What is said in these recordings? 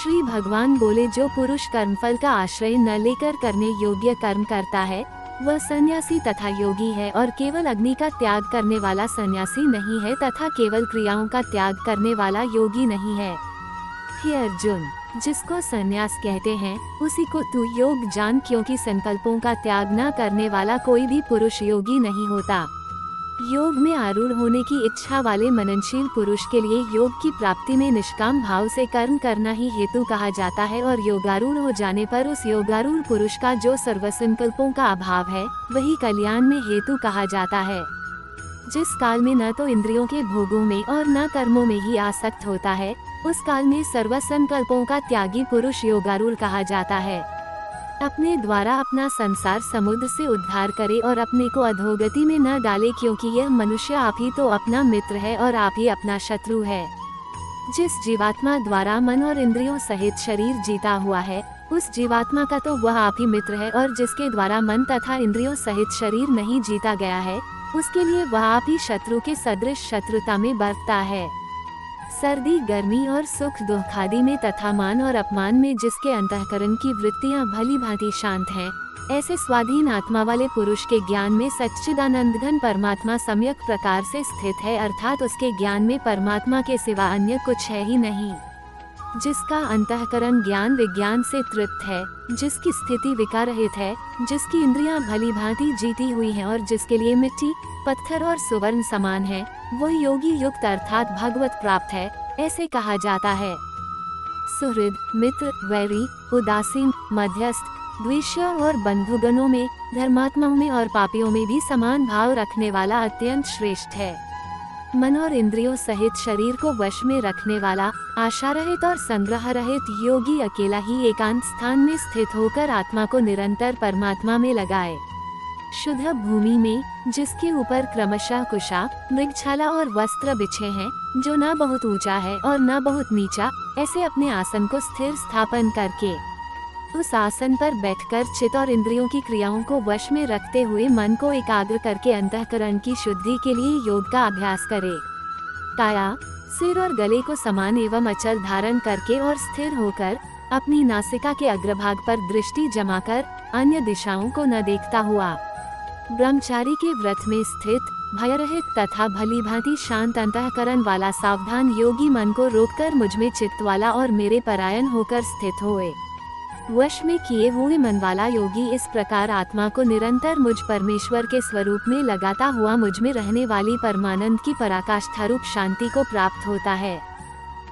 श्री भगवान बोले, जो पुरुष कर्मफल का आश्रय न लेकर करने योग्य कर्म करता है वह सन्यासी तथा योगी है, और केवल अग्नि का त्याग करने वाला सन्यासी नहीं है तथा केवल क्रियाओं का त्याग करने वाला योगी नहीं है। हे अर्जुन, जिसको सन्यास कहते हैं उसी को तू योग जान, क्योंकि संकल्पों का त्याग न करने वाला कोई भी पुरुष योगी नहीं होता। योग में आरूढ़ होने की इच्छा वाले मननशील पुरुष के लिए योग की प्राप्ति में निष्काम भाव से कर्म करना ही हेतु कहा जाता है, और योगारूढ़ हो जाने पर उस योगारूढ़ पुरुष का जो सर्व संकल्पों का अभाव है वही कल्याण में हेतु कहा जाता है। जिस काल में न तो इंद्रियों के भोगों में और न कर्मों में ही आसक्त होता है, उस काल में सर्व संकल्पों का त्यागी पुरुष योगारूढ़ कहा जाता है। अपने द्वारा अपना संसार समुद्र से उद्धार करे और अपने को अधोगति में न डाले, क्योंकि यह मनुष्य आप ही तो अपना मित्र है और आप ही अपना शत्रु है। जिस जीवात्मा द्वारा मन और इंद्रियों सहित शरीर जीता हुआ है, उस जीवात्मा का तो वह आप ही मित्र है, और जिसके द्वारा मन तथा इंद्रियों सहित शरीर नहीं जीता गया है, उसके लिए वह आप ही शत्रु के सदृश शत्रुता में बरतता है। सर्दी गर्मी और सुख दुख आदि में तथा मान और अपमान में जिसके अंतःकरण की वृत्तियां भली भांति शांत हैं, ऐसे स्वाधीन आत्मा वाले पुरुष के ज्ञान में सच्चिदानंद घन परमात्मा सम्यक प्रकार से स्थित है, अर्थात उसके ज्ञान में परमात्मा के सिवा अन्य कुछ है ही नहीं। जिसका अंतःकरण ज्ञान विज्ञान से तृप्त है, जिसकी स्थिति विकार रहित है, जिसकी इंद्रियां भली भांति जीती हुई हैं और जिसके लिए मिट्टी पत्थर और सुवर्ण समान है, वह योगी युक्त अर्थात भगवत प्राप्त है, ऐसे कहा जाता है। सुहृद, मित्र, वैरी, उदासीन, मध्यस्थ, द्वेष्य और बंधुगणों में, धर्मात्माओं में और पापियों में भी समान भाव रखने वाला अत्यंत श्रेष्ठ है। मन और इंद्रियों सहित शरीर को वश में रखने वाला, आशा रहित और संग्रह रहित योगी अकेला ही एकांत स्थान में स्थित होकर आत्मा को निरंतर परमात्मा में लगाए। शुद्ध भूमि में, जिसके ऊपर क्रमशः कुशा, मृगछाला और वस्त्र बिछे हैं, जो न बहुत ऊंचा है और न बहुत नीचा, ऐसे अपने आसन को स्थिर स्थापन करके उस आसन पर बैठकर चित्त और इंद्रियों की क्रियाओं को वश में रखते हुए मन को एकाग्र करके अंतःकरण की शुद्धि के लिए योग का अभ्यास करे। काया, सिर और गले को समान एवं अचल धारण करके और स्थिर होकर अपनी नासिका के अग्रभाग पर दृष्टि जमाकर अन्य दिशाओं को न देखता हुआ ब्रह्मचारी के व्रत में स्थित भयरहित तथा भली भांति शांत अंतःकरण वाला सावधान योगी मन को रोककर मुझमें चित्त वाला और मेरे परायण होकर स्थित होए। वश में किए हुए मन वाला योगी इस प्रकार आत्मा को निरंतर मुझ परमेश्वर के स्वरूप में लगाता हुआ मुझ में रहने वाली परमानंद की पराकाष्ठा रूप शांति को प्राप्त होता है।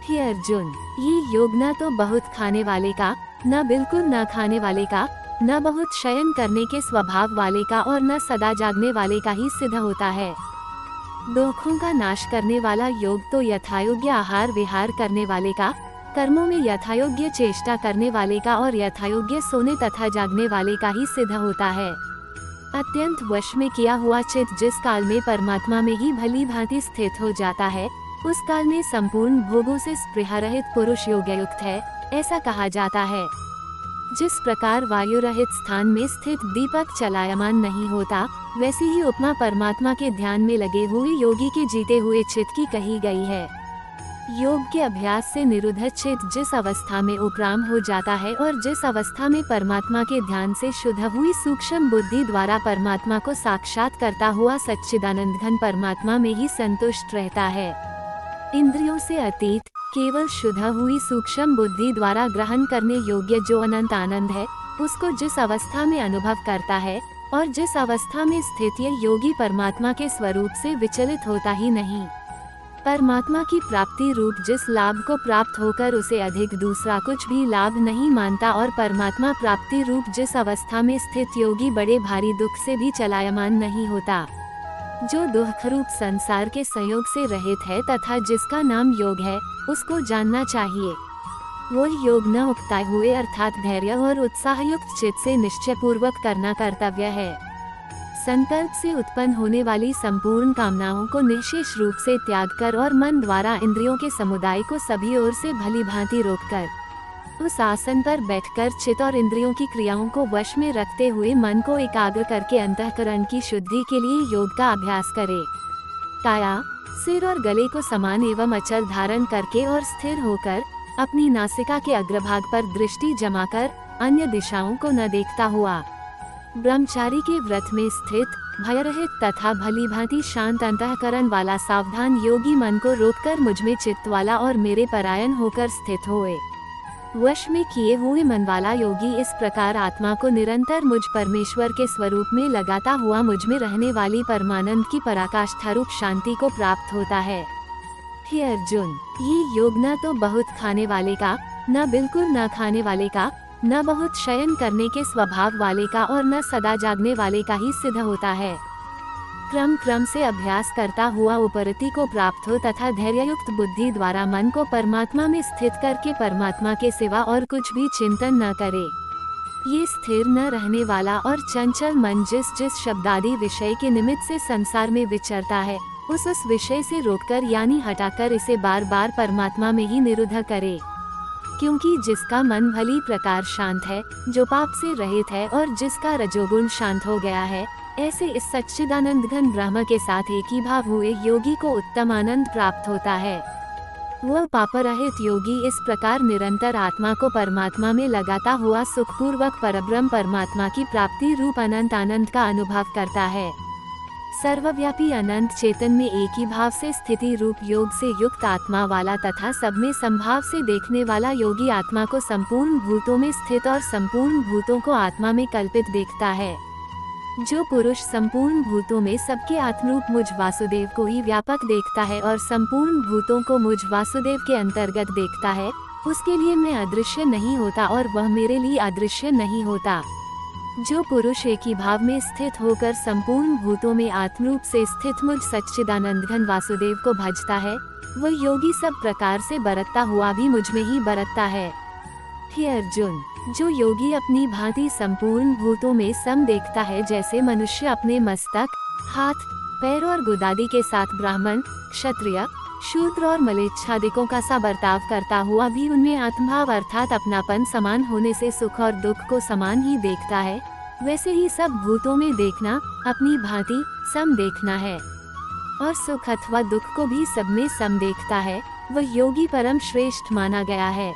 हे अर्जुन, ये योग न तो बहुत खाने वाले का, न बिल्कुल न खाने वाले का, न बहुत शयन करने के स्वभाव वाले का और न सदा जागने वाले का ही सिद्ध होता है। दुखों का नाश करने वाला योग तो यथायोग्य आहार विहार करने वाले का, कर्मों में यथायोग्य चेष्टा करने वाले का और यथायोग्य सोने तथा जागने वाले का ही सिद्ध होता है। अत्यंत वश में किया हुआ चित्त जिस काल में परमात्मा में ही भली भांति स्थित हो जाता है, उस काल में संपूर्ण भोगों से स्पृहा रहित पुरुष योगयुक्त है, ऐसा कहा जाता है। जिस प्रकार वायु रहित स्थान में स्थित दीपक चलायमान नहीं होता, वैसी ही उपमा परमात्मा के ध्यान में लगे हुए योगी के जीते हुए चित्त की कही गई है। योग के अभ्यास से निरुद्ध चित्त जिस अवस्था में उपराम हो जाता है और जिस अवस्था में परमात्मा के ध्यान से शुद्ध हुई सूक्ष्म बुद्धि द्वारा परमात्मा को साक्षात करता हुआ सच्चिदानंद घन परमात्मा में ही संतुष्ट रहता है। इंद्रियों से अतीत केवल शुद्ध हुई सूक्ष्म बुद्धि द्वारा ग्रहण करने योग्य जो अनंत आनंद है, उसको जिस अवस्था में अनुभव करता है और जिस अवस्था में स्थित यह योगी परमात्मा के स्वरूप से विचलित होता ही नहीं। परमात्मा की प्राप्ति रूप जिस लाभ को प्राप्त होकर उसे अधिक दूसरा कुछ भी लाभ नहीं मानता और परमात्मा प्राप्ति रूप जिस अवस्था में स्थित योगी बड़े भारी दुख से भी चलायमान नहीं होता, जो दुख रूप संसार के संयोग से रहित है तथा जिसका नाम योग है, उसको जानना चाहिए। वो योग न उकताए हुए अर्थात धैर्य और उत्साहयुक्त चित्त से निश्चय पूर्वक करना कर्तव्य है। संकल्प से उत्पन्न होने वाली संपूर्ण कामनाओं को निशेष रूप से त्याग कर और मन द्वारा इंद्रियों के समुदाय को सभी ओर से भली भांति रोककर उस आसन पर बैठकर चित्त और इंद्रियों की क्रियाओं को वश में रखते हुए मन को एकाग्र करके अंतःकरण की शुद्धि के लिए योग का अभ्यास करे। काया, सिर और गले को समान एवं अचल धारण करके और स्थिर होकर अपनी नासिका के अग्रभाग पर दृष्टि जमाकर अन्य दिशाओं को न देखता हुआ ब्रह्मचारी के व्रत में स्थित भयरहित तथा भलीभांति शांत अंतःकरण वाला सावधान योगी मन को रोककर मुझमें चित्त वाला और मेरे परायण होकर स्थित होए। वश में किए हुए मन वाला योगी इस प्रकार आत्मा को निरंतर मुझ परमेश्वर के स्वरूप में लगाता हुआ मुझ में रहने वाली परमानंद की पराकाष्ठा रूप शांति को प्राप्त होता है। हे अर्जुन, ये योग न तो बहुत खाने वाले का, न बिल्कुल न खाने वाले का, न बहुत शयन करने के स्वभाव वाले का और न सदा जागने वाले का ही सिद्ध होता है। क्रम क्रम से अभ्यास करता हुआ उपरति को प्राप्त हो तथा धैर्ययुक्त बुद्धि द्वारा मन को परमात्मा में स्थित करके परमात्मा के सिवा और कुछ भी चिंतन न करे। ये स्थिर न रहने वाला और चंचल मन जिस जिस शब्दादि विषय के निमित्त से संसार में विचरता है, उस विषय से रोककर यानी हटाकर इसे बार बार परमात्मा में ही निरुद्ध करे। क्योंकि जिसका मन भली प्रकार शांत है, जो पाप से रहित है और जिसका रजोगुण शांत हो गया है, ऐसे इस सच्चिदानंद घन ब्रह्म के साथ एकीभाव हुए योगी को उत्तम आनंद प्राप्त होता है। वह पापरहित योगी इस प्रकार निरंतर आत्मा को परमात्मा में लगाता हुआ सुखपूर्वक परब्रह्म परमात्मा की प्राप्ति रूप अनंत आनंद का अनुभव करता है। सर्वव्यापी अनंत चेतन में एक ही भाव से स्थिति रूप योग से युक्त आत्मा वाला तथा सब में संभाव से देखने वाला योगी आत्मा को संपूर्ण भूतों में स्थित और संपूर्ण भूतों को आत्मा में कल्पित देखता है। जो पुरुष संपूर्ण भूतों में सबके आत्मरूप मुझ वासुदेव को ही व्यापक देखता है और संपूर्ण भूतों को मुझ वासुदेव के अंतर्गत देखता है, उसके लिए मैं अदृश्य नहीं होता और वह मेरे लिए अदृश्य नहीं होता। जो पुरुष एक ही भाव में स्थित होकर संपूर्ण भूतों में आत्मरूप से स्थित मुझ सच्चिदानंद घन वासुदेव को भजता है, वह योगी सब प्रकार से बरतता हुआ भी मुझ में ही बरतता है। हे अर्जुन, जो योगी अपनी भांति संपूर्ण भूतों में सम देखता है, जैसे मनुष्य अपने मस्तक, हाथ, पैर और गुदादि के साथ ब्राह्मण, क्षत्रिय, शूद्र और मलेच्छादिकों का सा बर्ताव करता हुआ भी उनमें आत्मभाव अर्थात अपनापन समान होने से सुख और दुख को समान ही देखता है, वैसे ही सब भूतों में देखना अपनी भांति सम देखना है और सुख अथवा दुख को भी सब में सम देखता है, वह योगी परम श्रेष्ठ माना गया है।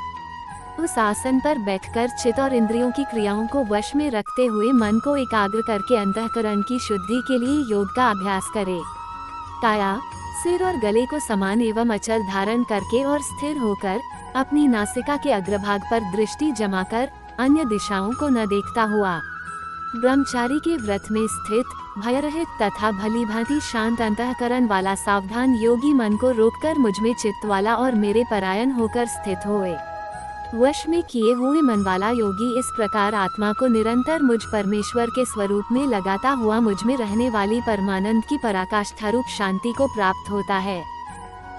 उस आसन पर बैठकर चित्त और इंद्रियों की क्रियाओं को वश में रखते हुए मन को एकाग्र करके अंतःकरण की शुद्धि के लिए योग का अभ्यास करे। काया, सिर और गले को समान एवं अचल धारण करके और स्थिर होकर अपनी नासिका के अग्रभाग पर दृष्टि जमाकर अन्य दिशाओं को न देखता हुआ ब्रह्मचारी के व्रत में स्थित भयरहित तथा भलीभांति शांत अंतःकरण वाला सावधान योगी मन को रोककर मुझमें चित्त वाला और मेरे परायण होकर स्थित होए। वश में किए हुए मन वाला योगी इस प्रकार आत्मा को निरंतर मुझ परमेश्वर के स्वरूप में लगाता हुआ मुझ में रहने वाली परमानंद की पराकाष्ठा रूप शांति को प्राप्त होता है।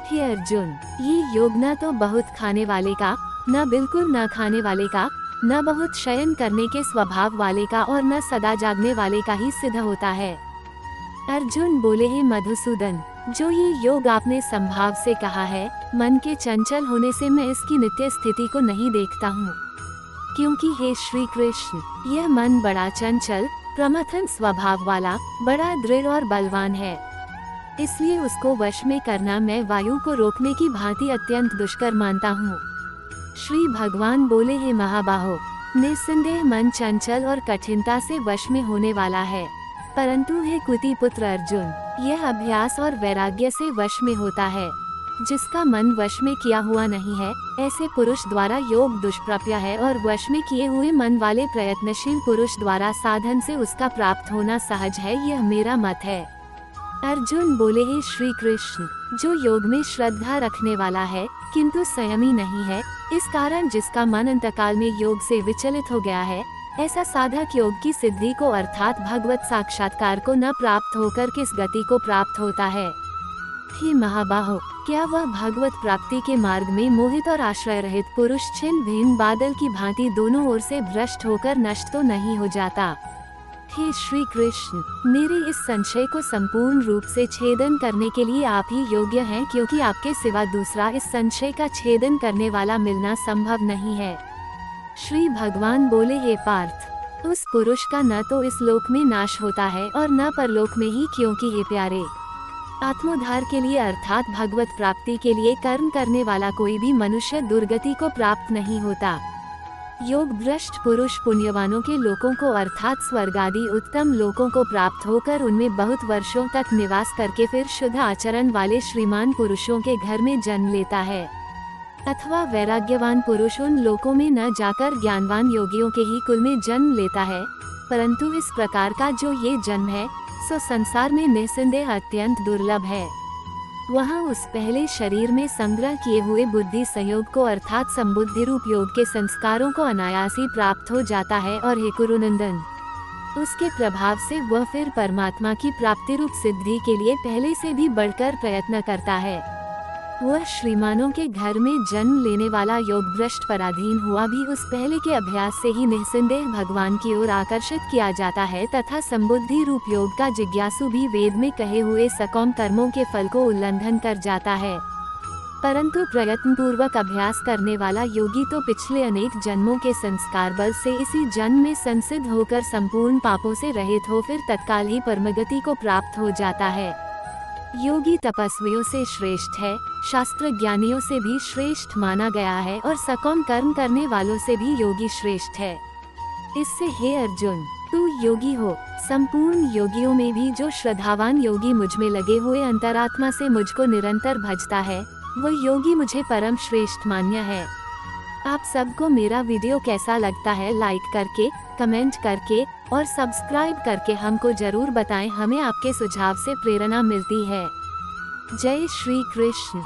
हे अर्जुन, ये योग न तो बहुत खाने वाले का, न बिल्कुल न खाने वाले का, न बहुत शयन करने के स्वभाव वाले का और न सदा जागने वाले का ही सिद्ध होता है। अर्जुन बोले, हे मधुसूदन, जो ये योग आपने संभाव से कहा है, मन के चंचल होने से मैं इसकी नित्य स्थिति को नहीं देखता हूँ। क्योंकि हे श्री कृष्ण, यह मन बड़ा चंचल, प्रमथन स्वभाव वाला, बड़ा दृढ़ और बलवान है, इसलिए उसको वश में करना मैं वायु को रोकने की भांति अत्यंत दुष्कर मानता हूँ। श्री भगवान बोले, हे महाबाहो, निस्संदेह मन चंचल और कठिनता से वश में होने वाला है, परंतु हे कुति पुत्र अर्जुन, यह अभ्यास और वैराग्य से वश में होता है। जिसका मन वश में किया हुआ नहीं है, ऐसे पुरुष द्वारा योग दुष्प्राप्य है और वश में किए हुए मन वाले प्रयत्नशील पुरुष द्वारा साधन से उसका प्राप्त होना सहज है, यह मेरा मत है। अर्जुन बोले, हे श्री कृष्ण, जो योग में श्रद्धा रखने वाला है किंतु संयमी नहीं है, इस कारण जिसका मन अंतकाल में योग से विचलित हो गया है, ऐसा साधक योग की सिद्धि को अर्थात भगवत साक्षात्कार को न प्राप्त होकर किस गति को प्राप्त होता है। हे महाबाहो, क्या वह भगवत प्राप्ति के मार्ग में मोहित और आश्रय रहित पुरुष छिन्न भिन्न बादल की भांति दोनों ओर से भ्रष्ट होकर नष्ट तो नहीं हो जाता। हे श्री कृष्ण, मेरे इस संशय को संपूर्ण रूप से छेदन करने के लिए आप ही योग्य हैं, क्योंकि आपके सिवा दूसरा इस संशय का छेदन करने वाला मिलना संभव नहीं है। श्री भगवान बोले, हे पार्थ, उस पुरुष का न तो इस लोक में नाश होता है और न परलोक में ही, क्योंकि हे प्यारे, आत्मोद्धार के लिए अर्थात भगवत प्राप्ति के लिए कर्म करने वाला कोई भी मनुष्य दुर्गति को प्राप्त नहीं होता। योग भ्रष्ट पुरुष पुण्यवानों के लोकों को अर्थात स्वर्ग आदि उत्तम लोकों को प्राप्त होकर उनमें बहुत वर्षों तक निवास करके फिर शुद्ध आचरण वाले श्रीमान पुरुषों के घर में जन्म लेता है। अथवा वैराग्यवान पुरुष उन लोकों में न जाकर ज्ञानवान योगियों के ही कुल में जन्म लेता है। परंतु इस प्रकार का जो ये जन्म है सो संसार में निस्संदेह अत्यंत दुर्लभ है। वहाँ उस पहले शरीर में संग्रह किए हुए बुद्धि संयोग को अर्थात संबुद्धि रूप योग के संस्कारों को अनायास ही प्राप्त हो जाता है और हे कुरुनंदन, उसके प्रभाव से वह फिर परमात्मा की प्राप्ति रूप सिद्धि के लिए पहले से भी बढ़कर प्रयत्न करता है। वह श्रीमानों के घर में जन्म लेने वाला योग भ्रष्ट पराधीन हुआ भी उस पहले के अभ्यास से ही निस्संदेह भगवान की ओर आकर्षित किया जाता है तथा संबुद्धि रूप योग का जिज्ञासु भी वेद में कहे हुए सकौम कर्मों के फल को उल्लंघन कर जाता है। परंतु प्रयत्न पूर्वक अभ्यास करने वाला योगी तो पिछले अनेक जन्मों के संस्कार बल से इसी जन्म में संसिद्ध होकर संपूर्ण पापों से रहित हो फिर तत्काल ही परमगति को प्राप्त हो जाता है। योगी तपस्वियों से श्रेष्ठ है, शास्त्र ज्ञानियों से भी श्रेष्ठ माना गया है और सकौम कर्म करने वालों से भी योगी श्रेष्ठ है। इससे हे अर्जुन, तू योगी हो। संपूर्ण योगियों में भी जो श्रद्धावान योगी मुझ में लगे हुए अंतरात्मा से मुझको निरंतर भजता है, वह योगी मुझे परम श्रेष्ठ मान्य है। आप सबको मेरा वीडियो कैसा लगता है लाइक करके, कमेंट करके और सब्सक्राइब करके हमको जरूर बताएं। हमें आपके सुझाव से प्रेरणा मिलती है। जय श्री कृष्ण।